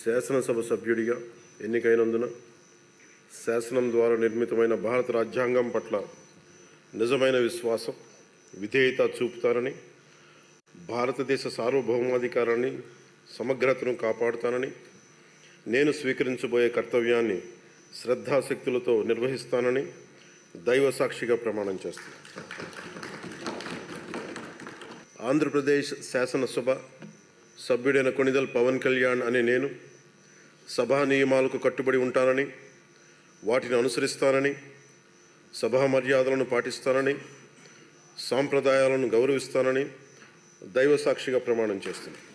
శాసనసభ సభ్యుడిగా ఎన్నికైనందున శాసనం ద్వారా నిర్మితమైన భారత రాజ్యాంగం పట్ల నిజమైన విశ్వాసం, విధేయత చూపుతానని, భారతదేశ సార్వభౌమాధికారాన్ని, సమగ్రతను కాపాడుతానని, నేను స్వీకరించబోయే కర్తవ్యాన్ని శ్రద్ధాశక్తులతో నిర్వహిస్తానని దైవ సాక్షిగా ప్రమాణం చేస్తాను. ఆంధ్రప్రదేశ్ శాసనసభ సభ్యుడైన కొణిదెల పవన్ కళ్యాణ్ అనే నేను సభా నియమాలకు కట్టుబడి ఉంటానని, వాటిని అనుసరిస్తానని, సభా మర్యాదలను పాటిస్తానని, సాంప్రదాయాలను గౌరవిస్తానని దైవ సాక్షిగా ప్రమాణం చేస్తున్నాను.